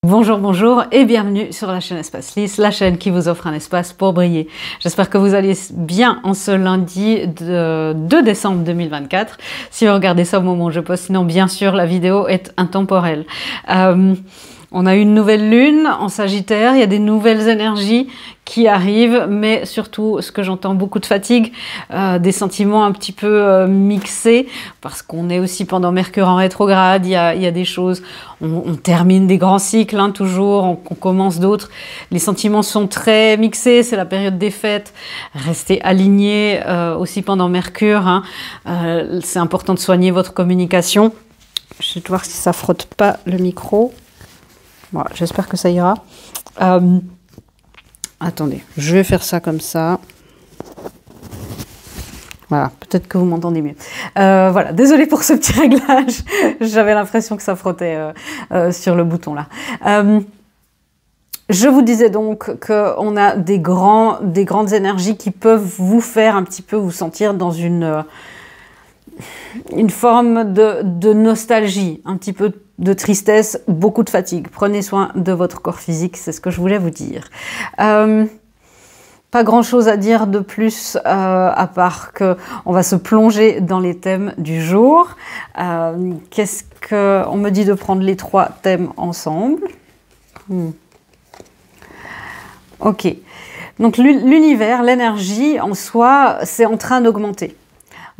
Bonjour, bonjour et bienvenue sur la chaîne Espace Lys, la chaîne qui vous offre un espace pour briller. J'espère que vous allez bien en ce lundi de 2 décembre 2024. Si vous regardez ça au moment où je poste, sinon bien sûr la vidéo est intemporelle. On a une nouvelle lune en Sagittaire, il y a des nouvelles énergies qui arrivent, mais surtout, ce que j'entends, beaucoup de fatigue, des sentiments un petit peu mixés, parce qu'on est aussi pendant Mercure en rétrograde, il y a des choses, on termine des grands cycles, hein, toujours, on commence d'autres. Les sentiments sont très mixés, c'est la période des fêtes, restez alignés aussi pendant Mercure, hein. C'est important de soigner votre communication. Je vais voir si ça frotte pas le micro. Voilà, j'espère que ça ira. Attendez, je vais faire ça comme ça. Voilà, peut-être que vous m'entendez mieux. Voilà, désolée pour ce petit réglage. J'avais l'impression que ça frottait sur le bouton là. Je vous disais donc qu'on a des grandes énergies qui peuvent vous faire un petit peu vous sentir dans une forme de nostalgie, un petit peu de tristesse, beaucoup de fatigue. Prenez soin de votre corps physique, c'est ce que je voulais vous dire. Pas grand chose à dire de plus à part qu'on va se plonger dans les thèmes du jour. Qu'est-ce qu'on me dit de prendre les 3 thèmes ensemble? Ok. Donc l'univers, l'énergie en soi, c'est en train d'augmenter.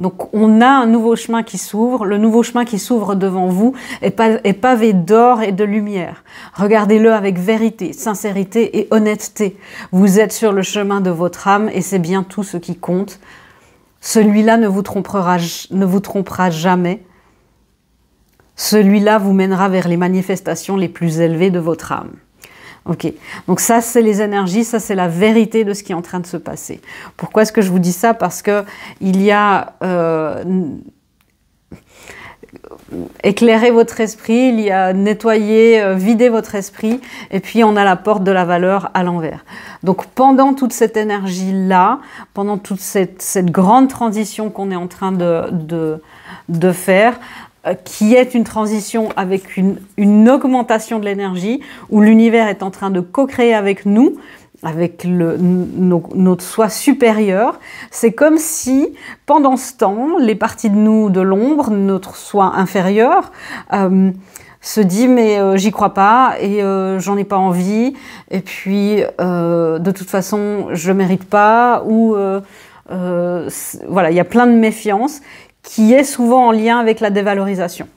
Donc on a un nouveau chemin qui s'ouvre, le nouveau chemin qui s'ouvre devant vous est pavé d'or et de lumière. Regardez-le avec vérité, sincérité et honnêteté. Vous êtes sur le chemin de votre âme et c'est bien tout ce qui compte. Celui-là ne vous trompera jamais. Celui-là vous mènera vers les manifestations les plus élevées de votre âme. Ok, donc ça c'est les énergies, ça c'est la vérité de ce qui est en train de se passer. Pourquoi est-ce que je vous dis ça? Parce que il y a éclairer votre esprit, il y a nettoyer, vider votre esprit, et puis on a la porte de la valeur à l'envers. Donc pendant toute cette énergie-là, pendant toute cette grande transition qu'on est en train de faire, qui est une transition avec une augmentation de l'énergie, où l'univers est en train de co-créer avec nous, avec notre soi supérieur. C'est comme si, pendant ce temps, les parties de nous de l'ombre, notre soi inférieur, se dit mais j'y crois pas et j'en ai pas envie, et puis de toute façon je mérite pas, ou voilà, il y a plein de méfiance qui est souvent en lien avec la dévalorisation.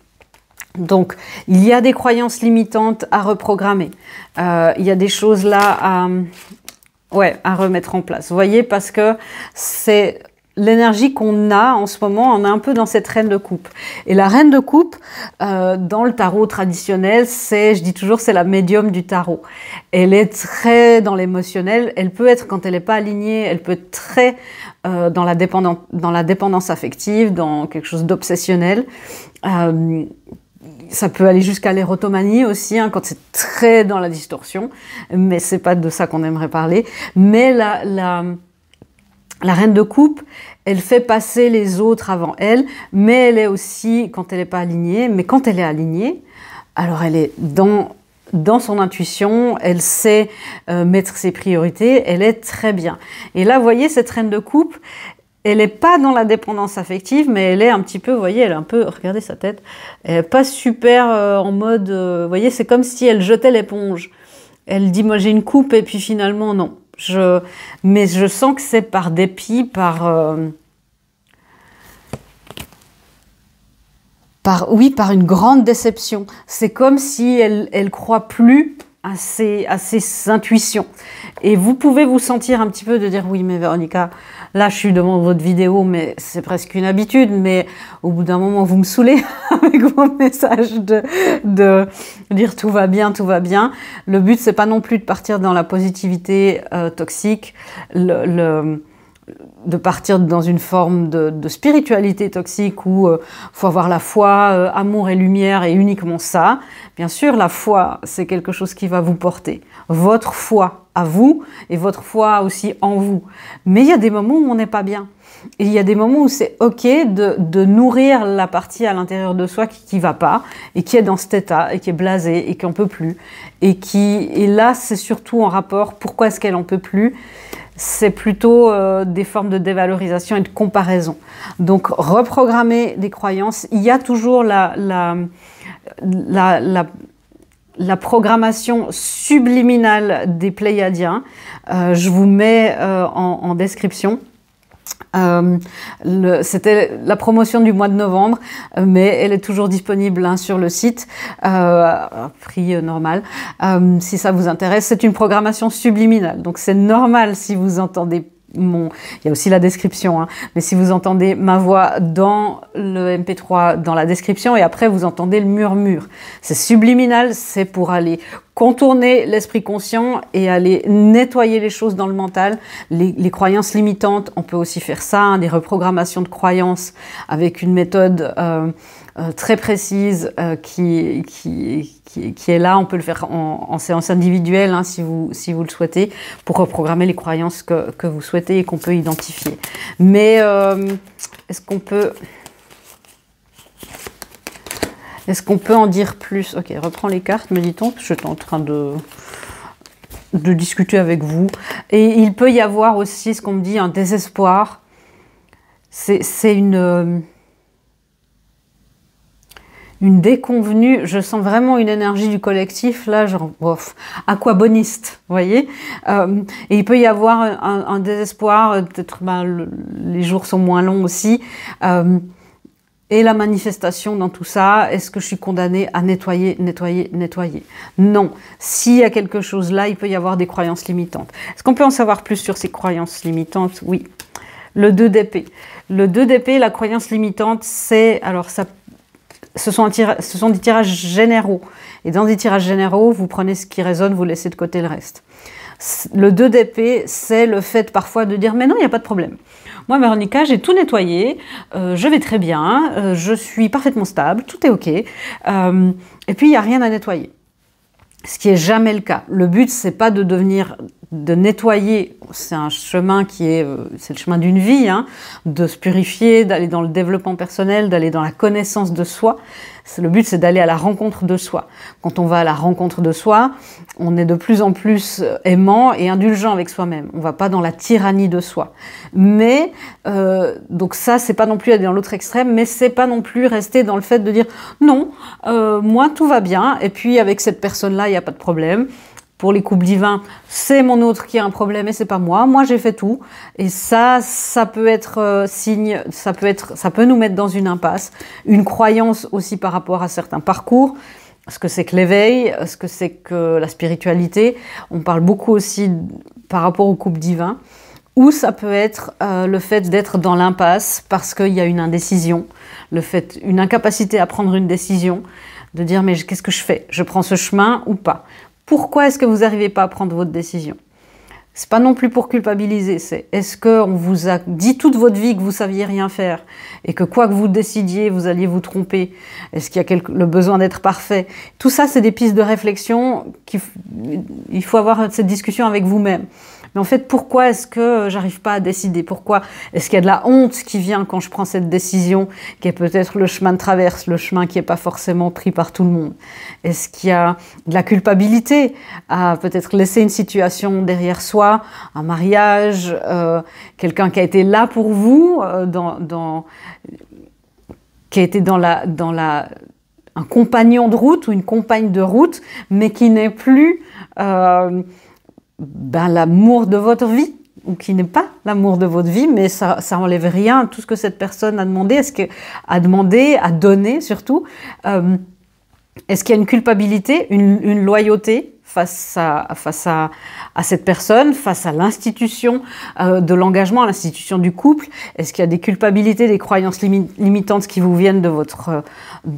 Donc, il y a des croyances limitantes à reprogrammer. Il y a des choses là à remettre en place. Vous voyez, parce que c'est l'énergie qu'on a en ce moment, on est un peu dans cette reine de coupe. Et la reine de coupe, dans le tarot traditionnel, je dis toujours, c'est la médium du tarot. Elle est très dans l'émotionnel. Elle peut être, quand elle n'est pas alignée, elle peut être très dans la dépendance affective, dans quelque chose d'obsessionnel. Ça peut aller jusqu'à l'érotomanie aussi, hein, quand c'est très dans la distorsion, mais c'est pas de ça qu'on aimerait parler. Mais la reine de coupe, elle fait passer les autres avant elle, mais elle est aussi, quand elle n'est pas alignée, mais quand elle est alignée, alors elle est dans son intuition, elle sait mettre ses priorités, elle est très bien. Et là, vous voyez, cette reine de coupe, elle n'est pas dans la dépendance affective, mais elle est un petit peu, vous voyez, elle est un peu, regardez sa tête, elle n'est pas super en mode, vous voyez, c'est comme si elle jetait l'éponge. Elle dit, moi j'ai une coupe, et puis finalement, non. Mais je sens que c'est par dépit, par une grande déception. C'est comme si elle croit plus à ses intuitions. Et vous pouvez vous sentir un petit peu de dire, oui, mais Véronica, là, je suis devant votre vidéo, mais c'est presque une habitude, mais au bout d'un moment, vous me saoulez avec vos messages de dire tout va bien, tout va bien. Le but, c'est pas non plus de partir dans la positivité toxique. de partir dans une forme de spiritualité toxique où faut avoir la foi, amour et lumière et uniquement ça. Bien sûr, la foi, c'est quelque chose qui va vous porter. Votre foi à vous et votre foi aussi en vous. Mais il y a des moments où on n'est pas bien. Et il y a des moments où c'est ok de nourrir la partie à l'intérieur de soi qui va pas et qui est dans cet état et qui est blasée et qui en peut plus. Et là, c'est surtout en rapport, pourquoi est-ce qu'elle en peut plus? C'est plutôt des formes de dévalorisation et de comparaison. Donc, reprogrammer des croyances. Il y a toujours la programmation subliminale des Pléiadiens. Je vous mets en description. C'était la promotion du mois de novembre, mais elle est toujours disponible sur le site, à prix normal. Si ça vous intéresse, c'est une programmation subliminale. Donc c'est normal si vous entendez il y a aussi la description, hein, mais si vous entendez ma voix dans le MP3, dans la description, et après vous entendez le murmure. C'est subliminal, c'est pour aller contourner l'esprit conscient et aller nettoyer les choses dans le mental, les croyances limitantes. On peut aussi faire ça, hein, des reprogrammations de croyances avec une méthode très précise qui est là. On peut le faire en séance individuelle, hein, si vous le souhaitez, pour reprogrammer les croyances que vous souhaitez et qu'on peut identifier. Mais est-ce qu'on peut en dire plus? Ok, reprends les cartes, me dit-on. Je suis en train de discuter avec vous. Et il peut y avoir aussi, ce qu'on me dit, un désespoir. C'est une déconvenue. Je sens vraiment une énergie du collectif, là, genre, bof, aquaboniste, vous voyez. Et il peut y avoir un désespoir, peut-être les jours sont moins longs aussi. Et la manifestation dans tout ça, est-ce que je suis condamnée à nettoyer? Non. S'il y a quelque chose là, il peut y avoir des croyances limitantes. Est-ce qu'on peut en savoir plus sur ces croyances limitantes? Oui. Le 2 d'épée. Le 2 d'épée, la croyance limitante, c'est... Alors, ce sont des tirages généraux. Et dans des tirages généraux, vous prenez ce qui résonne, vous laissez de côté le reste. Le 2 d'épée, c'est le fait parfois de dire « Mais non, il n'y a pas de problème. Moi, Véronica, j'ai tout nettoyé, je vais très bien, je suis parfaitement stable, tout est OK. Et puis, il n'y a rien à nettoyer. » Ce qui n'est jamais le cas. Le but, c'est pas de nettoyer. C'est un chemin c'est le chemin d'une vie, hein, de se purifier, d'aller dans le développement personnel, d'aller dans la connaissance de soi. Le but, c'est d'aller à la rencontre de soi. Quand on va à la rencontre de soi, on est de plus en plus aimant et indulgent avec soi-même. On va pas dans la tyrannie de soi. Mais, donc ça, c'est pas non plus aller dans l'autre extrême, mais c'est pas non plus rester dans le fait de dire non, moi tout va bien, et puis avec cette personne-là, il n'y a pas de problème. Pour les couples divins, c'est mon autre qui a un problème et c'est pas moi. Moi, j'ai fait tout. Et ça peut être signe, ça peut nous mettre dans une impasse. Une croyance aussi par rapport à certains parcours. Ce que c'est que l'éveil, ce que c'est que la spiritualité. On parle beaucoup aussi par rapport au couple divin. Ou ça peut être le fait d'être dans l'impasse parce qu'il y a une indécision. Une incapacité à prendre une décision. De dire, mais qu'est-ce que je fais? Je prends ce chemin ou pas? Pourquoi est-ce que vous n'arrivez pas à prendre votre décision? C'est pas non plus pour culpabiliser, c'est est-ce qu'on vous a dit toute votre vie que vous saviez rien faire et que quoi que vous décidiez, vous alliez vous tromper? Est-ce qu'il y a le besoin d'être parfait? Tout ça, c'est des pistes de réflexion il faut avoir cette discussion avec vous-même. Mais en fait, pourquoi est-ce que j'arrive pas à décider? Pourquoi est-ce qu'il y a de la honte qui vient quand je prends cette décision, qui est peut-être le chemin de traverse, le chemin qui n'est pas forcément pris par tout le monde? Est-ce qu'il y a de la culpabilité à peut-être laisser une situation derrière soi, un mariage, quelqu'un qui a été là pour vous, qui a été un compagnon de route ou une compagne de route, mais qui n'est plus l'amour de votre vie, ou qui n'est pas l'amour de votre vie, mais ça enlève rien à tout ce que cette personne a demandé, a donné surtout. Est-ce qu'il y a une culpabilité, une loyauté face à cette personne, face à l'institution de l'engagement, à l'institution du couple? Est-ce qu'il y a des culpabilités, des croyances limitantes qui vous viennent de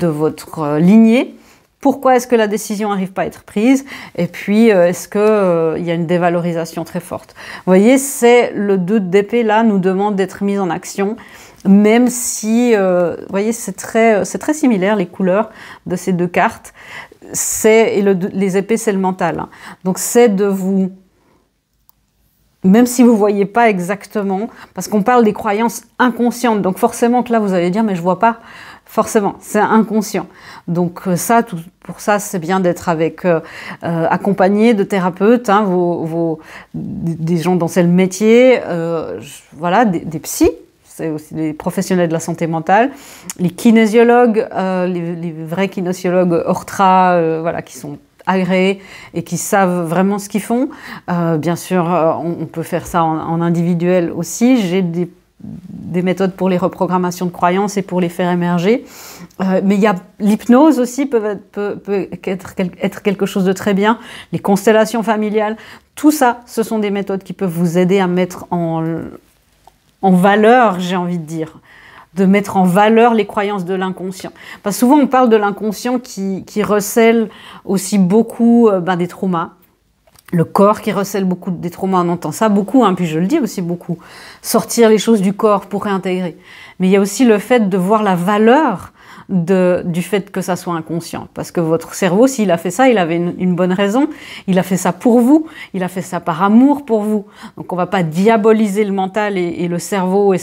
votre lignée? Pourquoi est-ce que la décision n'arrive pas à être prise? Et puis, est-ce qu'il y a une dévalorisation très forte? Vous voyez, c'est le 2 d'épée, là, nous demande d'être mis en action, même si, vous voyez, c'est très similaire, les couleurs de ces 2 cartes. Les épées, c'est le mental. Hein. Donc, c'est de vous... Même si vous ne voyez pas exactement, parce qu'on parle des croyances inconscientes, donc forcément que là, vous allez dire, mais je ne vois pas. Forcément, c'est inconscient. Donc ça, pour ça, c'est bien d'être accompagné de thérapeutes, hein, des gens dont c'est le métier, voilà, des psys, c'est aussi des professionnels de la santé mentale, les kinésiologues, les vrais kinésiologues Ortra, voilà, qui sont agréés et qui savent vraiment ce qu'ils font. Bien sûr, on peut faire ça en individuel aussi. J'ai des méthodes pour les reprogrammations de croyances et pour les faire émerger. Mais il y a l'hypnose aussi peut être quelque chose de très bien. Les constellations familiales, tout ça, ce sont des méthodes qui peuvent vous aider à mettre en valeur, j'ai envie de dire, de mettre en valeur les croyances de l'inconscient. Parce que souvent, on parle de l'inconscient qui recèle aussi beaucoup des traumas. Le corps qui recèle beaucoup des traumas, on entend ça beaucoup, hein, puis je le dis aussi beaucoup. Sortir les choses du corps pour réintégrer. Mais il y a aussi le fait de voir la valeur du fait que ça soit inconscient. Parce que votre cerveau, s'il a fait ça, il avait une bonne raison. Il a fait ça pour vous. Il a fait ça par amour pour vous. Donc on ne va pas diaboliser le mental et le cerveau et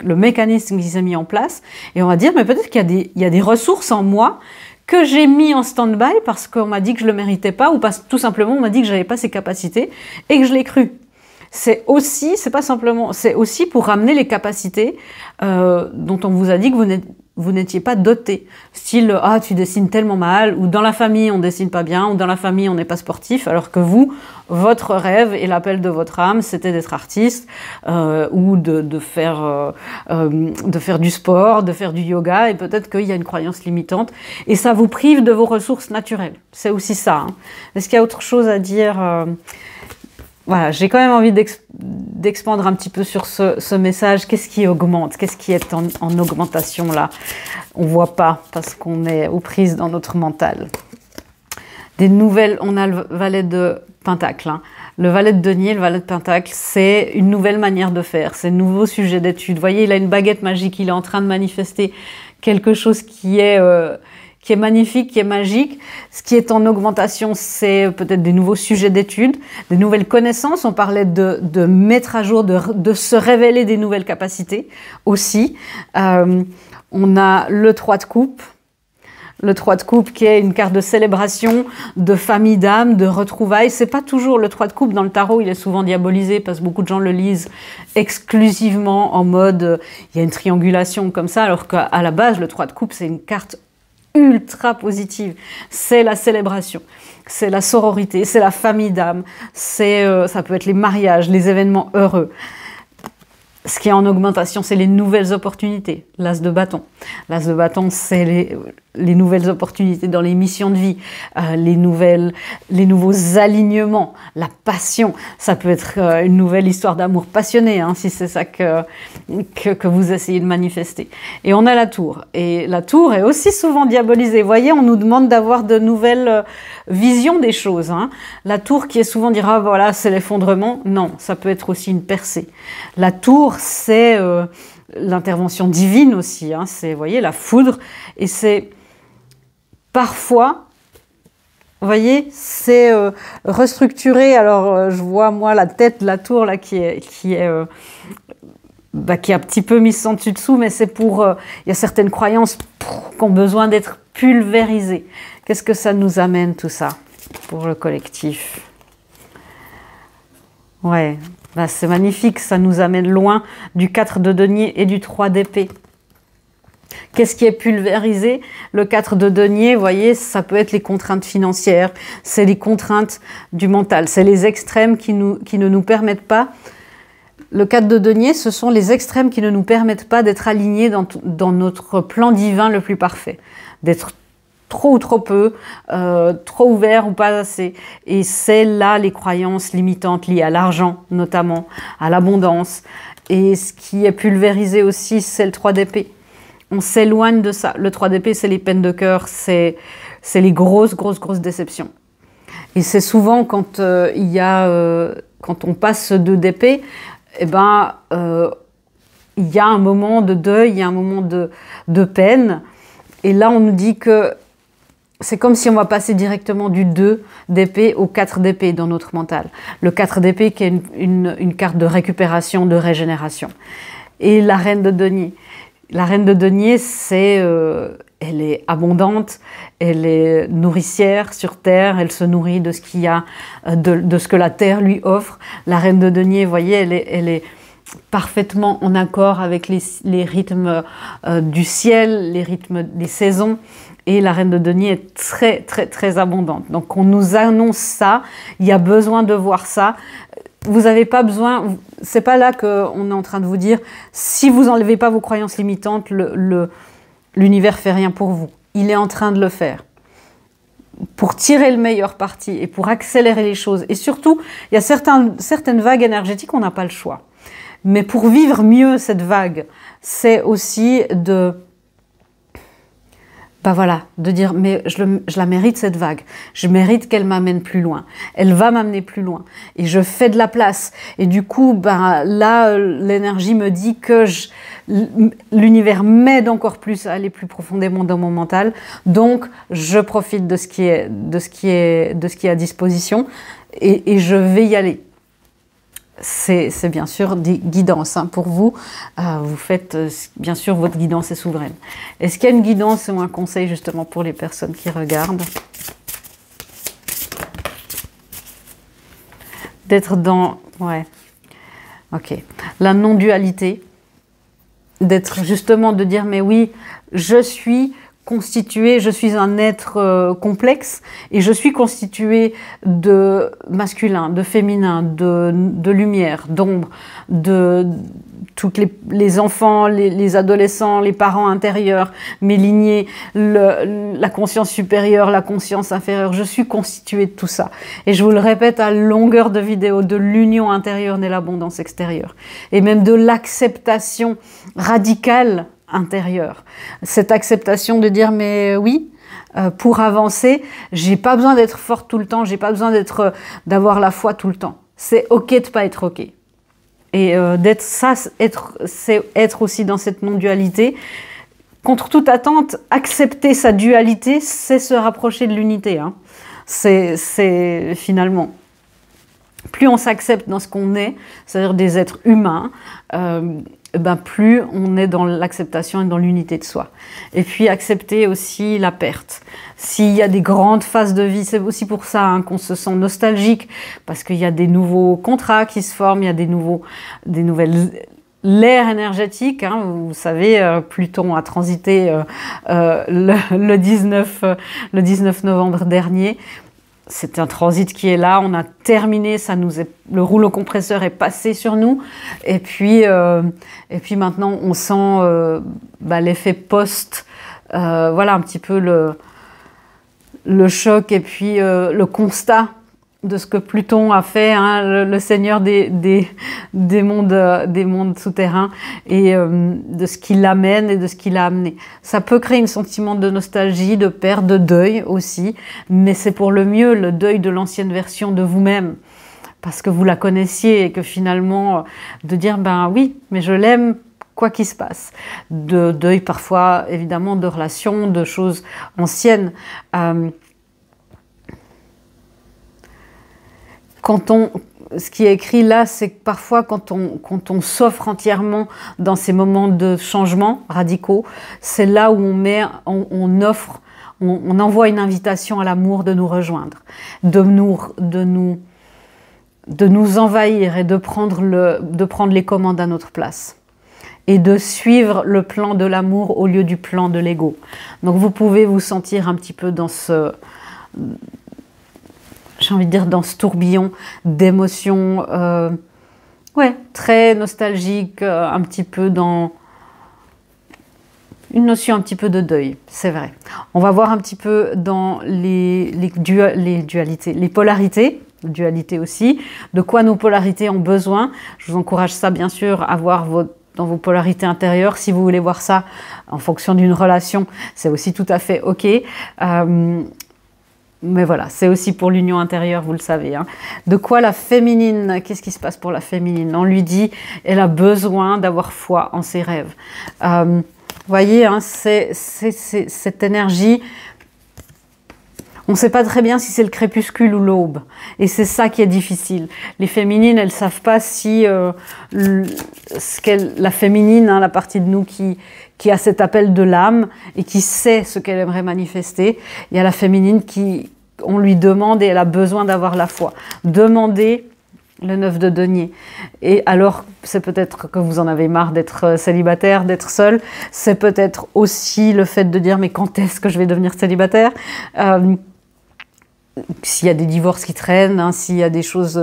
le mécanisme qui s'est mis en place. Et on va dire, mais peut-être qu'il y a des ressources en moi que j'ai mis en stand-by parce qu'on m'a dit que je le méritais pas ou parce tout simplement on m'a dit que j'avais pas ces capacités et que je l'ai cru. C'est aussi pour ramener les capacités dont on vous a dit que vous n'étiez pas doté. Style, ah, tu dessines tellement mal, ou dans la famille, on dessine pas bien, ou dans la famille, on n'est pas sportif, alors que vous, votre rêve et l'appel de votre âme, c'était d'être artiste, ou de faire du sport, de faire du yoga, et peut-être qu'il y a une croyance limitante, et ça vous prive de vos ressources naturelles. C'est aussi ça. Hein. Est-ce qu'il y a autre chose à dire Voilà, j'ai quand même envie d'expandre un petit peu sur ce message. Qu'est-ce qui augmente? Qu'est-ce qui est en augmentation là? On ne voit pas parce qu'on est aux prises dans notre mental. Des nouvelles, on a le valet de Pentacle. Hein. Le valet de denier, le valet de Pentacle, c'est une nouvelle manière de faire. C'est un nouveau sujet d'étude. Vous voyez, il a une baguette magique. Il est en train de manifester quelque chose qui est magnifique, qui est magique. Ce qui est en augmentation, c'est peut-être des nouveaux sujets d'études, des nouvelles connaissances. On parlait de mettre à jour, de se révéler des nouvelles capacités aussi. On a le 3 de coupe. Le 3 de coupe qui est une carte de célébration, de famille d'âme, de retrouvailles. C'est pas toujours le 3 de coupe dans le tarot, il est souvent diabolisé parce que beaucoup de gens le lisent exclusivement en mode il y a une triangulation comme ça, alors qu'à la base, le 3 de coupe, c'est une carte ultra positive. C'est la célébration, c'est la sororité, c'est la famille d'âme, ça peut être les mariages, les événements heureux. Ce qui est en augmentation, c'est les nouvelles opportunités. L'as de bâton. L'as de bâton, c'est les nouvelles opportunités dans les missions de vie, les nouveaux alignements, la passion. Ça peut être une nouvelle histoire d'amour passionné, hein, si c'est ça que vous essayez de manifester. Et on a la tour. Et la tour est aussi souvent diabolisée. Vous voyez, on nous demande d'avoir de nouvelles visions des choses. Hein. La tour qui est souvent dire, ah voilà, c'est l'effondrement. Non, ça peut être aussi une percée. La tour, c'est l'intervention divine aussi. Hein. C'est, vous voyez, la foudre. Et c'est parfois, vous voyez, c'est restructuré. Alors, je vois, moi, la tête de la tour là, qui est un petit peu mise en dessus-dessous, mais c'est pour... il y a certaines croyances qui ont besoin d'être pulvérisées. Qu'est-ce que ça nous amène, tout ça, pour le collectif? Ouais, c'est magnifique, ça nous amène loin du 4 de denier et du 3 d'épée. Qu'est-ce qui est pulvérisé? Le 4 de denier, vous voyez, ça peut être les contraintes financières, c'est les contraintes du mental, c'est les extrêmes qui ne nous permettent pas. Le 4 de denier, ce sont les extrêmes qui ne nous permettent pas d'être alignés dans notre plan divin le plus parfait, d'être trop ou trop peu, trop ouvert ou pas assez. Et c'est là les croyances limitantes liées à l'argent, notamment, à l'abondance. Et ce qui est pulvérisé aussi, c'est le 3 d'épée. On s'éloigne de ça. Le 3 d'épée, c'est les peines de cœur, c'est c'est les grosses déceptions. Et c'est souvent quand quand on passe ce 2 d'épée, eh ben, il y a un moment de deuil, il y a un moment de peine. Et là, on nous dit que c'est comme si on va passer directement du 2 d'épée au 4 d'épée dans notre mental. Le 4 d'épée qui est une carte de récupération, de régénération. Et la reine de denier. La reine de denier, elle est abondante, elle est nourricière sur terre, elle se nourrit de ce qu'il y a, de ce que la terre lui offre. La reine de denier, vous voyez, elle est parfaitement en accord avec les rythmes du ciel, les rythmes des saisons. Et la reine de denier est très abondante. Donc on nous annonce ça, il y a besoin de voir ça. Vous n'avez pas besoin, c'est pas là qu'on est en train de vous dire, si vous n'enlevez pas vos croyances limitantes, l'univers fait rien pour vous. Il est en train de le faire. Pour tirer le meilleur parti et pour accélérer les choses. Et surtout, il y a certaines vagues énergétiques, on n'a pas le choix. Mais pour vivre mieux cette vague, c'est aussi de dire, mais je la mérite cette vague, je mérite qu'elle m'amène plus loin, elle va m'amener plus loin, et je fais de la place, et du coup, là, l'énergie me dit que l'univers m'aide encore plus à aller plus profondément dans mon mental, donc je profite de ce qui est à disposition, et je vais y aller. C'est bien sûr des guidances pour vous. Vous faites bien sûr votre guidance est souveraine. Est-ce qu'il y a une guidance ou un conseil justement pour les personnes qui regardent? D'être dans... Ouais. Ok. La non-dualité. D'être justement de dire mais oui, je suis constituée, je suis un être complexe et je suis constituée de masculin, de féminin, de lumière, d'ombre, de tous les enfants, les adolescents, les parents intérieurs, mes lignées, la conscience supérieure, la conscience inférieure. Je suis constituée de tout ça. Et je vous le répète à longueur de vidéo, de l'union intérieure naît l'abondance extérieure. Et même de l'acceptation radicale intérieure. Cette acceptation de dire mais oui, pour avancer, j'ai pas besoin d'être forte tout le temps, j'ai pas besoin d'avoir la foi tout le temps. C'est ok de pas être ok. Et c'est être aussi dans cette non-dualité. Contre toute attente, accepter sa dualité, c'est se rapprocher de l'unité. Hein. C'est finalement, plus on s'accepte dans ce qu'on est, c'est-à-dire des êtres humains, plus on est dans l'acceptation et dans l'unité de soi. Et puis accepter aussi la perte. S'il y a des grandes phases de vie, c'est aussi pour ça qu'on se sent nostalgique, parce qu'il y a des nouveaux contrats qui se forment, il y a des nouvelles l'ère énergétique. Hein, vous savez, Pluton a transité le 19 novembre dernier. C'est un transit qui est là, on a terminé, le rouleau compresseur est passé sur nous, et puis maintenant on sent l'effet post, voilà un petit peu le choc et puis le constat de ce que Pluton a fait, hein, le seigneur des mondes souterrains, et de ce qu'il amène et de ce qu'il a amené. Ça peut créer un sentiment de nostalgie, de perte, de deuil aussi, mais c'est pour le mieux, le deuil de l'ancienne version de vous-même, parce que vous la connaissiez et que finalement, de dire oui, mais je l'aime, quoi qu'il se passe. De deuil parfois, évidemment, de relations, de choses anciennes. Ce qui est écrit là, c'est que parfois quand on s'offre entièrement dans ces moments de changement radicaux, c'est là où on offre, on envoie une invitation à l'amour de nous rejoindre, de nous envahir et de prendre les commandes à notre place. Et de suivre le plan de l'amour au lieu du plan de l'ego. Donc vous pouvez vous sentir un petit peu dans j'ai envie de dire dans ce tourbillon d'émotions, très nostalgique, un petit peu dans une notion un petit peu de deuil, c'est vrai. On va voir un petit peu dans les dualités, les polarités, dualité aussi, de quoi nos polarités ont besoin. Je vous encourage ça bien sûr à voir dans vos polarités intérieures. Si vous voulez voir ça en fonction d'une relation, c'est aussi tout à fait ok. Mais voilà, c'est aussi pour l'union intérieure, vous le savez. Hein. De quoi la féminine, qu'est-ce qui se passe pour la féminine? On lui dit, elle a besoin d'avoir foi en ses rêves. Vous voyez, hein, c'est cette énergie. On ne sait pas très bien si c'est le crépuscule ou l'aube. Et c'est ça qui est difficile. Les féminines, elles ne savent pas si la féminine, hein, la partie de nous qui a cet appel de l'âme et qui sait ce qu'elle aimerait manifester. Il y a la féminine qui, on lui demande et elle a besoin d'avoir la foi. Demandez le 9 de denier. Et alors, c'est peut-être que vous en avez marre d'être célibataire, d'être seul. C'est peut-être aussi le fait de dire, mais quand est-ce que je vais devenir célibataire? S'il y a des divorces qui traînent, hein, s'il y a des choses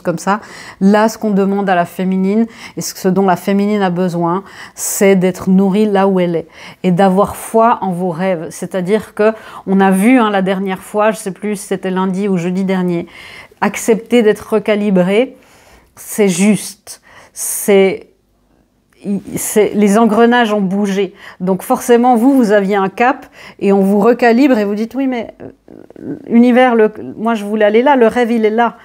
comme ça. Là, ce qu'on demande à la féminine, et ce dont la féminine a besoin, c'est d'être nourrie là où elle est. Et d'avoir foi en vos rêves. C'est-à-dire qu'on a vu hein, la dernière fois, je ne sais plus si c'était lundi ou jeudi dernier, accepter d'être recalibré, c'est juste. Les engrenages ont bougé. Donc forcément, vous aviez un cap et on vous recalibre et vous dites, oui, mais univers, moi je voulais aller là, le rêve il est là.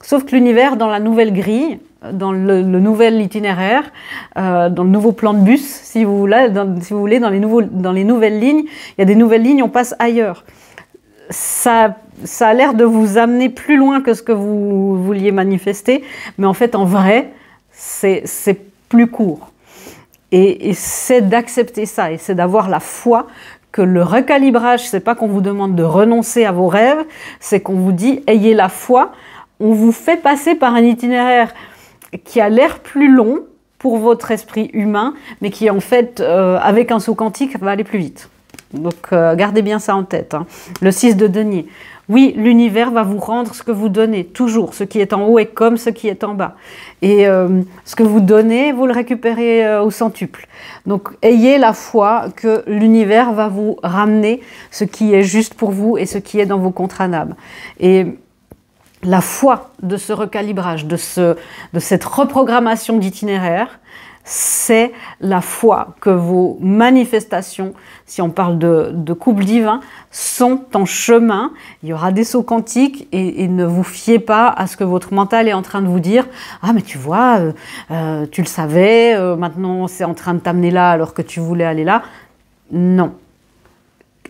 Sauf que l'univers, dans la nouvelle grille, dans le nouvel itinéraire, dans le nouveau plan de bus, si vous voulez, dans les nouvelles lignes, il y a des nouvelles lignes, on passe ailleurs. Ça a l'air de vous amener plus loin que ce que vous vouliez manifester, mais en fait, en vrai, c'est plus court. Et c'est d'accepter ça, et c'est d'avoir la foi que le recalibrage, c'est pas qu'on vous demande de renoncer à vos rêves, c'est qu'on vous dit, ayez la foi, on vous fait passer par un itinéraire qui a l'air plus long pour votre esprit humain, mais qui en fait, avec un saut quantique, va aller plus vite. Donc gardez bien ça en tête. Hein. Le 6 de denier. Oui, l'univers va vous rendre ce que vous donnez, toujours. Ce qui est en haut est comme ce qui est en bas. Et ce que vous donnez, vous le récupérez au centuple. Donc ayez la foi que l'univers va vous ramener ce qui est juste pour vous et ce qui est dans vos contrats d'âme. Et la foi de ce recalibrage, de cette reprogrammation d'itinéraire, c'est la foi que vos manifestations, si on parle de couple divin, sont en chemin. Il y aura des sauts quantiques et ne vous fiez pas à ce que votre mental est en train de vous dire « Ah, mais tu vois, tu le savais, maintenant c'est en train de t'amener là alors que tu voulais aller là. » Non.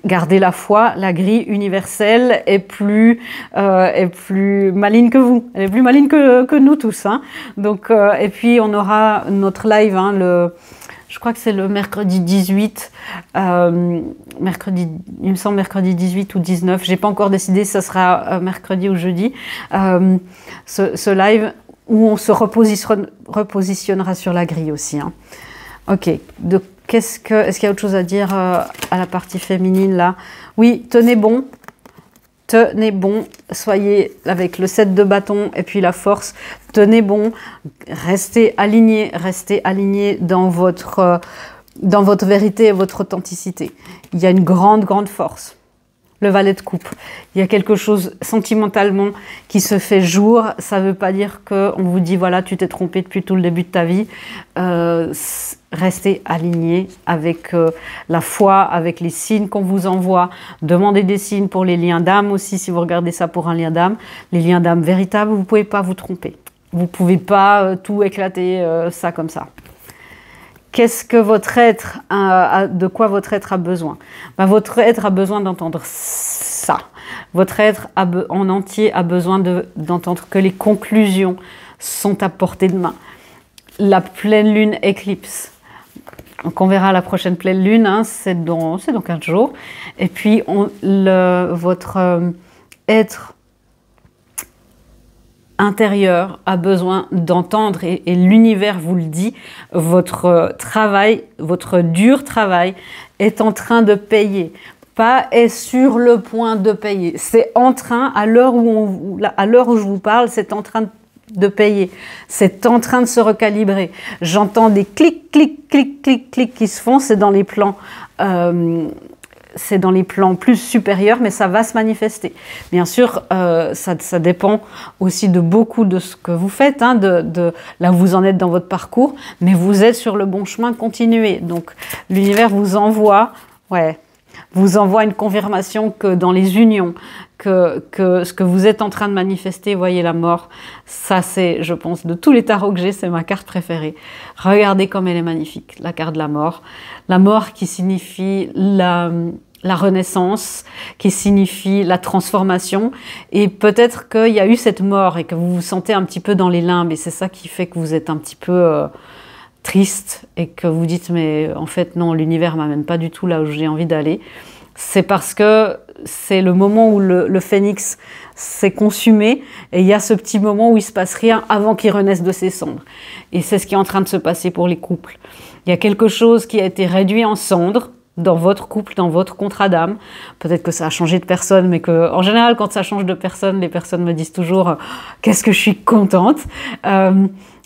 Gardez la foi, la grille universelle est plus maligne que vous. Elle est plus maligne que nous tous. Hein. Donc, et puis, on aura notre live, hein, je crois que c'est le mercredi 18, il me semble mercredi 18 ou 19. Je n'ai pas encore décidé si ça sera mercredi ou jeudi. Ce live où on se repositionnera sur la grille aussi. Hein. Ok, donc est-ce qu'il y a autre chose à dire à la partie féminine là? Oui, tenez bon, soyez avec le 7 de bâton et puis la force, tenez bon, restez alignés dans votre vérité et votre authenticité. Il y a une grande force. Le valet de coupe. Il y a quelque chose sentimentalement qui se fait jour. Ça ne veut pas dire qu'on vous dit, voilà, tu t'es trompé depuis tout le début de ta vie. Restez alignés avec la foi, avec les signes qu'on vous envoie. Demandez des signes pour les liens d'âme aussi, si vous regardez ça pour un lien d'âme. Les liens d'âme véritables, vous ne pouvez pas vous tromper. Vous ne pouvez pas tout éclater ça comme ça. Qu'est-ce que votre être de quoi votre être a besoin? Ben, votre être a besoin d'entendre ça. Votre être en entier a besoin d'entendre que les conclusions sont à portée de main. La pleine lune éclipse. Donc on verra la prochaine pleine lune, hein, c'est dans 15 jours. Et puis votre être intérieur a besoin d'entendre, et l'univers vous le dit, votre travail, votre dur travail est en train de payer. Pas est sur le point de payer. C'est en train, à l'heure où je vous parle, c'est en train de payer. C'est en train de se recalibrer. J'entends des clics qui se font, c'est dans les plans... c'est dans les plans plus supérieurs, mais ça va se manifester. Bien sûr, ça dépend aussi de beaucoup de ce que vous faites, hein, de là où vous en êtes dans votre parcours, mais vous êtes sur le bon chemin, continuez. Donc, l'univers vous envoie, ouais, vous envoie une confirmation que dans les unions, que ce que vous êtes en train de manifester, voyez la mort, ça c'est, je pense, de tous les tarots que j'ai, c'est ma carte préférée. Regardez comme elle est magnifique, la carte de la mort. La mort qui signifie la renaissance, qui signifie la transformation. Et peut-être qu'il y a eu cette mort et que vous vous sentez un petit peu dans les limbes. Et c'est ça qui fait que vous êtes un petit peu triste et que vous dites mais en fait non, l'univers m'amène pas du tout là où j'ai envie d'aller. C'est parce que c'est le moment où le phénix s'est consumé et il y a ce petit moment où il se passe rien avant qu'il renaisse de ses cendres. Et c'est ce qui est en train de se passer pour les couples. Il y a quelque chose qui a été réduit en cendres dans votre couple, dans votre contrat d'âme. Peut-être que ça a changé de personne, mais que en général, quand ça change de personne, les personnes me disent toujours « qu'est-ce que je suis contente ».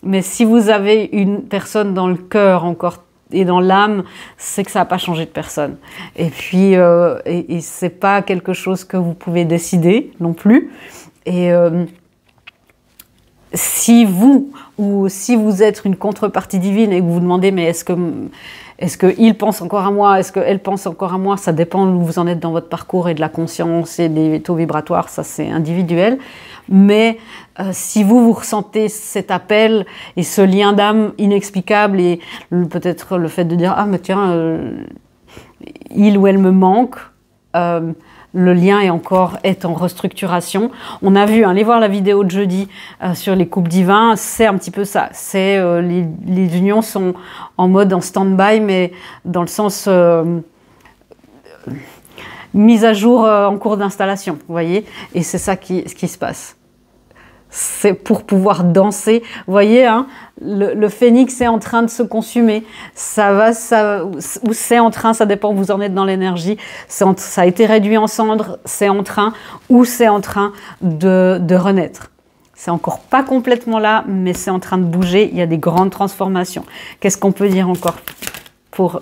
Mais si vous avez une personne dans le cœur encore et dans l'âme, c'est que ça n'a pas changé de personne. Et puis, et c'est pas quelque chose que vous pouvez décider non plus. Et si vous, ou si vous êtes une contrepartie divine et que vous vous demandez, mais est-ce qu'il pense encore à moi, est-ce qu'elle pense encore à moi, ça dépend où vous en êtes dans votre parcours et de la conscience et des taux vibratoires, ça c'est individuel. Mais si vous ressentez cet appel et ce lien d'âme inexplicable et peut-être le fait de dire « Ah mais tiens, il ou elle me manque », le lien est en restructuration. On a vu, allez voir la vidéo de jeudi sur les couples divins, c'est un petit peu ça. C'est les unions sont en mode en stand-by, mais dans le sens mise à jour en cours d'installation, vous voyez. Et c'est ça ce qui se passe. C'est pour pouvoir danser. Vous voyez, hein, le phénix est en train de se consumer. Ou c'est en train, ça dépend où vous en êtes dans l'énergie. Ça a été réduit en cendres, c'est en train, ou c'est en train de renaître. C'est encore pas complètement là, mais c'est en train de bouger. Il y a des grandes transformations. Qu'est-ce qu'on peut dire encore pour...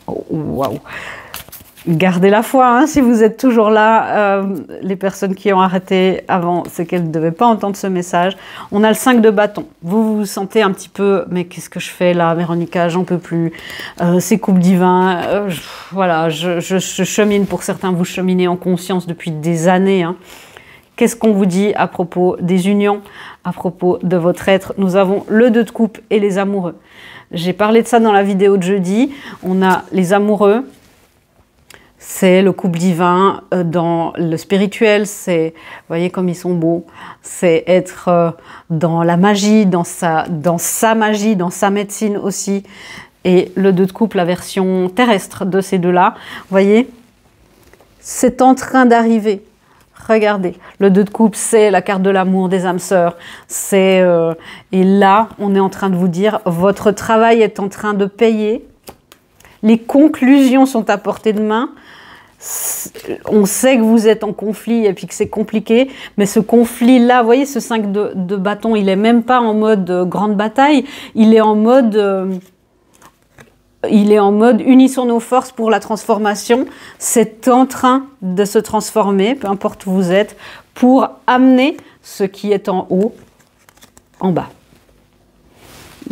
Waouh! Gardez la foi, hein, si vous êtes toujours là. Les personnes qui ont arrêté avant, c'est qu'elles ne devaient pas entendre ce message. On a le 5 de bâton. Vous vous sentez un petit peu, mais qu'est-ce que je fais là, Véronica, j'en peux plus. Ces couples divins, voilà, je chemine. Pour certains, vous cheminez en conscience depuis des années. Hein. Qu'est-ce qu'on vous dit à propos des unions, à propos de votre être? Nous avons le 2 de coupe et les amoureux. J'ai parlé de ça dans la vidéo de jeudi. On a les amoureux. C'est le couple divin dans le spirituel, c'est, vous voyez comme ils sont beaux, c'est être dans la magie, dans sa magie, dans sa médecine aussi. Et le 2 de couple, la version terrestre de ces deux-là, vous voyez, c'est en train d'arriver. Regardez, le 2 de couple, c'est la carte de l'amour des âmes sœurs. Et là, on est en train de vous dire, votre travail est en train de payer. Les conclusions sont à portée de main. On sait que vous êtes en conflit et puis que c'est compliqué, mais ce conflit-là, vous voyez, ce 5 de bâton, il n'est même pas en mode grande bataille, il est en mode unissons nos forces pour la transformation. C'est en train de se transformer, peu importe où vous êtes, pour amener ce qui est en haut, en bas.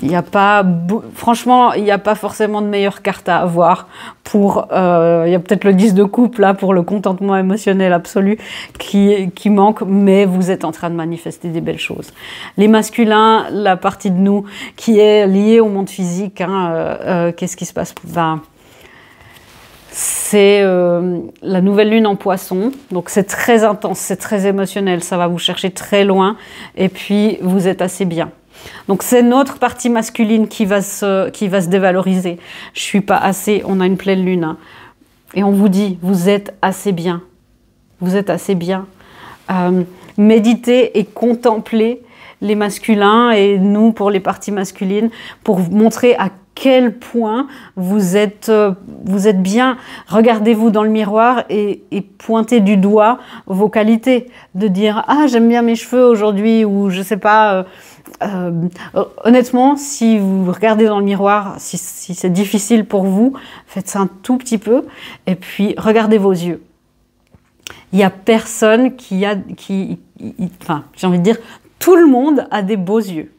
Il n'y a pas, franchement, il n'y a pas forcément de meilleure carte à avoir pour, il y a peut-être le 10 de coupe là pour le contentement émotionnel absolu qui manque, mais vous êtes en train de manifester des belles choses. Les masculins, la partie de nous qui est liée au monde physique, hein, qu'est-ce qui se passe? Ben, c'est la nouvelle lune en poisson, donc c'est très intense, c'est très émotionnel, ça va vous chercher très loin, et puis vous êtes assez bien. Donc c'est notre partie masculine qui va se dévaloriser. Je suis pas assez, on a une pleine lune. Hein. Et on vous dit, vous êtes assez bien. Vous êtes assez bien. Méditez et contemplez les masculins et nous pour les parties masculines pour vous montrer à quel point vous êtes bien. Regardez-vous dans le miroir et pointez du doigt vos qualités. De dire « Ah, j'aime bien mes cheveux aujourd'hui » ou je sais pas... honnêtement, si vous regardez dans le miroir, si c'est difficile pour vous, faites ça un tout petit peu et puis regardez vos yeux. Il n'y a personne enfin, j'ai envie de dire, tout le monde a des beaux yeux.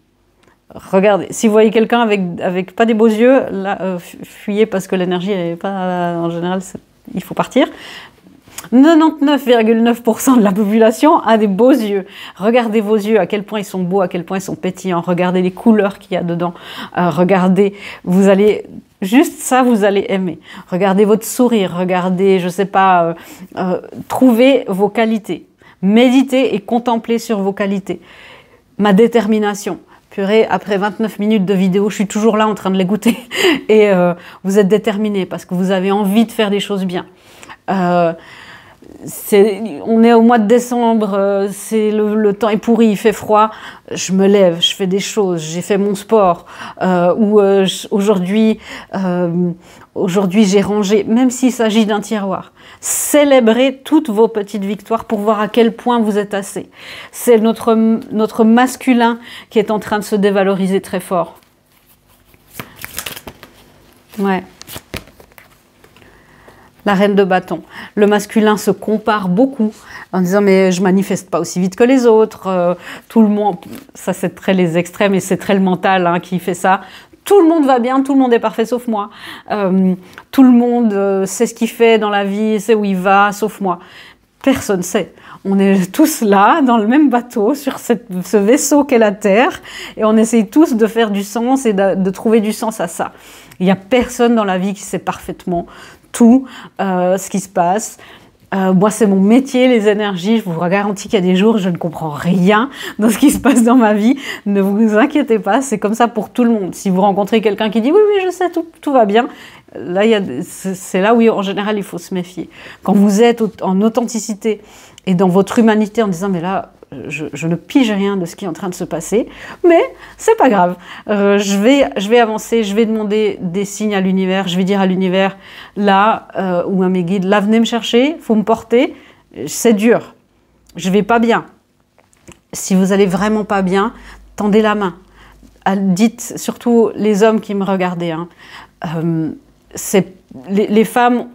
Regardez, si vous voyez quelqu'un avec pas des beaux yeux, là, fuyez parce que l'énergie est pas, en général, il faut partir. 99,9% de la population a des beaux yeux. Regardez vos yeux, à quel point ils sont beaux, à quel point ils sont pétillants. Regardez les couleurs qu'il y a dedans. Regardez, vous allez... Juste ça, vous allez aimer. Regardez votre sourire, regardez, je sais pas, trouvez vos qualités. Méditez et contemplez sur vos qualités. Ma détermination. Purée, après 29 minutes de vidéo, je suis toujours là en train de les goûter. Et vous êtes déterminé parce que vous avez envie de faire des choses bien. On est au mois de décembre, le temps est pourri, il fait froid, je me lève, je fais des choses, j'ai fait mon sport, aujourd'hui j'ai rangé, même s'il s'agit d'un tiroir. Célébrez toutes vos petites victoires pour voir à quel point vous êtes assez. C'est notre masculin qui est en train de se dévaloriser très fort. Ouais. La reine de bâton. Le masculin se compare beaucoup en disant mais je manifeste pas aussi vite que les autres. Tout le monde, ça c'est très les extrêmes et c'est très le mental hein, qui fait ça. Tout le monde va bien, tout le monde est parfait sauf moi. Tout le monde sait ce qu'il fait dans la vie, sait où il va sauf moi. Personne sait. On est tous là, dans le même bateau, sur ce vaisseau qu'est la Terre, et on essaye tous de faire du sens et de trouver du sens à ça. Il n'y a personne dans la vie qui sait parfaitement tout ce qui se passe. Moi, c'est mon métier, les énergies. Je vous garantis qu'il y a des jours, je ne comprends rien dans ce qui se passe dans ma vie. Ne vous inquiétez pas, c'est comme ça pour tout le monde. Si vous rencontrez quelqu'un qui dit « oui, oui, je sais, tout va bien », là, c'est là où, en général, il faut se méfier. Quand vous êtes en authenticité et dans votre humanité en disant « mais là, je ne pige rien de ce qui est en train de se passer, mais c'est pas grave. Je vais avancer, je vais demander des signes à l'univers, je vais dire à l'univers, là, ou à mes guides, là, venez me chercher, faut me porter, c'est dur, je vais pas bien. Si vous allez vraiment pas bien, tendez la main. Dites, surtout les hommes qui me regardaient, hein, les femmes,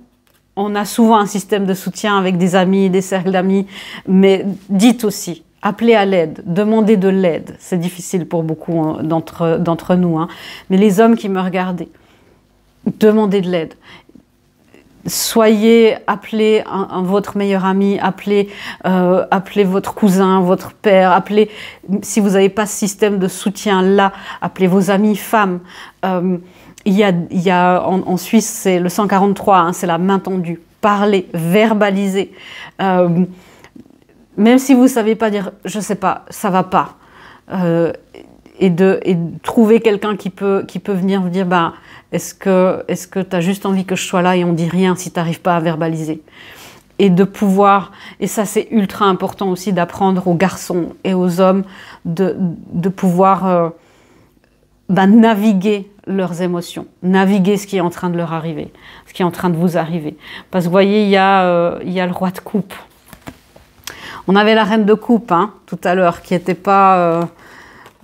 on a souvent un système de soutien avec des amis, des cercles d'amis, mais dites aussi, appelez à l'aide, demandez de l'aide. C'est difficile pour beaucoup d'entre nous, hein. Mais les hommes qui me regardaient, demandez de l'aide. Soyez, appelez votre meilleur ami, appelez votre cousin, votre père, appelez, si vous n'avez pas ce système de soutien là, appelez vos amis femmes. Il y a en Suisse, c'est le 143, hein, c'est la main tendue. Parlez, verbalisez. Même si vous ne savez pas dire « je ne sais pas, ça ne va pas », et de trouver quelqu'un qui peut venir vous dire bah, « est-ce que tu as juste envie que je sois là et on ne dit rien si tu n'arrives pas à verbaliser ?» Et de pouvoir, et ça c'est ultra important aussi d'apprendre aux garçons et aux hommes de pouvoir naviguer leurs émotions, naviguer ce qui est en train de leur arriver, ce qui est en train de vous arriver. Parce que vous voyez, il y a le roi de coupe. On avait la reine de coupe hein, tout à l'heure, qui n'était pas...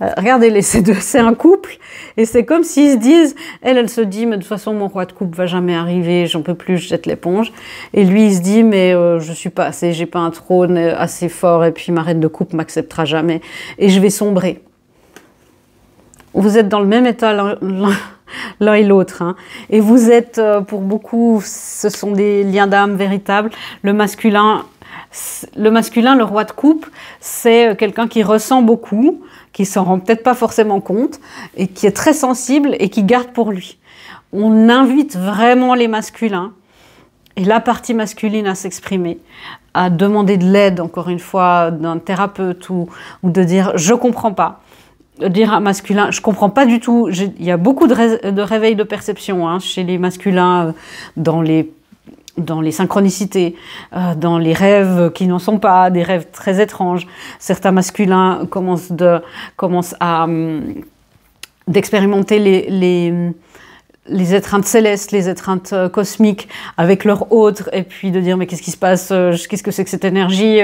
regardez-les, c'est un couple, et c'est comme s'ils se disent, elle se dit, mais de toute façon, mon roi de coupe va jamais arriver, j'en peux plus, je jette l'éponge. Et lui, il se dit, mais je suis pas assez, j'ai pas un trône assez fort, et puis ma reine de coupe m'acceptera jamais, et je vais sombrer. Vous êtes dans le même état l'un et l'autre, hein. Et vous êtes, pour beaucoup, ce sont des liens d'âme véritables. Le masculin, le roi de coupe, c'est quelqu'un qui ressent beaucoup, qui s'en rend peut-être pas forcément compte, et qui est très sensible et qui garde pour lui. On invite vraiment les masculins, et la partie masculine à s'exprimer, à demander de l'aide, encore une fois, d'un thérapeute, ou de dire « je comprends pas ». Dire à un masculin, je comprends pas du tout, il y a beaucoup de réveils de perception hein, chez les masculins, dans les synchronicités, dans les rêves qui n'en sont pas, des rêves très étranges. Certains masculins commencent à d'expérimenter les étreintes célestes, les étreintes cosmiques avec leur autre, et puis de dire mais qu'est-ce qui se passe, qu'est-ce que c'est que cette énergie,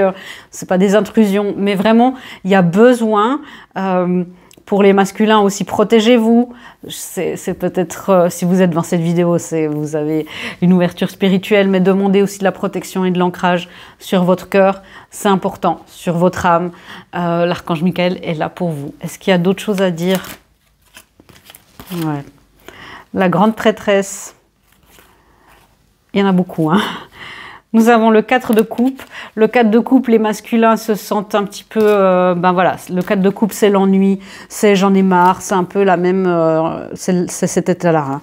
c'est pas des intrusions, mais vraiment il y a besoin pour les masculins aussi, protégez-vous. C'est peut-être, si vous êtes dans cette vidéo, vous avez une ouverture spirituelle, mais demandez aussi de la protection et de l'ancrage sur votre cœur, c'est important, sur votre âme. L'archange Michael est là pour vous. Est-ce qu'il y a d'autres choses à dire Ouais. La grande prêtresse. Il y en a beaucoup, hein. Nous avons le 4 de coupe. Le 4 de coupe, les masculins se sentent un petit peu... ben voilà, le 4 de coupe, c'est l'ennui, c'est j'en ai marre, c'est un peu la même... c'est cet état-là. Hein.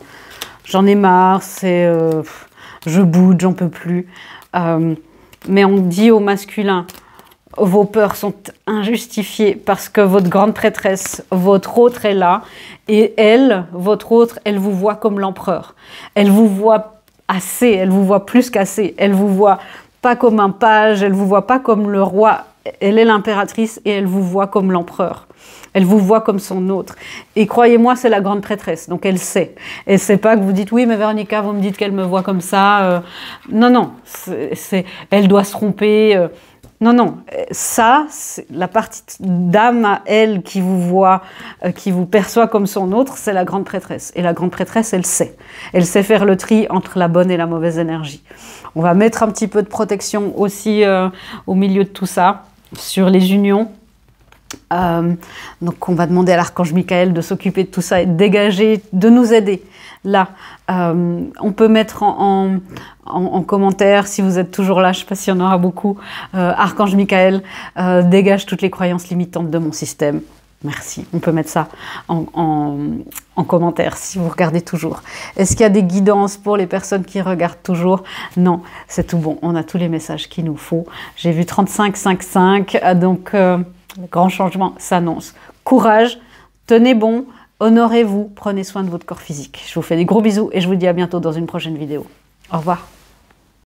J'en ai marre, c'est... je boude, j'en peux plus. Mais on dit aux masculins, vos peurs sont injustifiées parce que votre grande prêtresse, votre autre est là. Et elle, votre autre, elle vous voit comme l'empereur. Elle vous voit assez, elle vous voit plus qu'assez, elle vous voit pas comme un page, elle vous voit pas comme le roi, elle est l'impératrice et elle vous voit comme l'empereur. Elle vous voit comme son autre. Et croyez-moi, c'est la grande prêtresse, donc elle sait. Elle sait pas que vous dites, oui, mais Véronica, vous me dites qu'elle me voit comme ça. Non, non, elle doit se tromper. Non, non, ça, c'est la partie d'âme à elle qui vous voit, qui vous perçoit comme son autre, c'est la grande prêtresse. Et la grande prêtresse, elle sait. Elle sait faire le tri entre la bonne et la mauvaise énergie. On va mettre un petit peu de protection aussi au milieu de tout ça, sur les unions. Donc on va demander à l'archange Michael de s'occuper de tout ça et de dégager, de nous aider. Là, on peut mettre en commentaire, si vous êtes toujours là, je ne sais pas s'il y en aura beaucoup, archange Michael, dégage toutes les croyances limitantes de mon système. Merci. On peut mettre ça en commentaire si vous regardez toujours. Est-ce qu'il y a des guidances pour les personnes qui regardent toujours? Non, c'est tout bon. On a tous les messages qu'il nous faut. J'ai vu 35,55, donc le grand changement s'annonce. Courage, tenez bon, honorez-vous, prenez soin de votre corps physique. Je vous fais des gros bisous et je vous dis à bientôt dans une prochaine vidéo. Au revoir.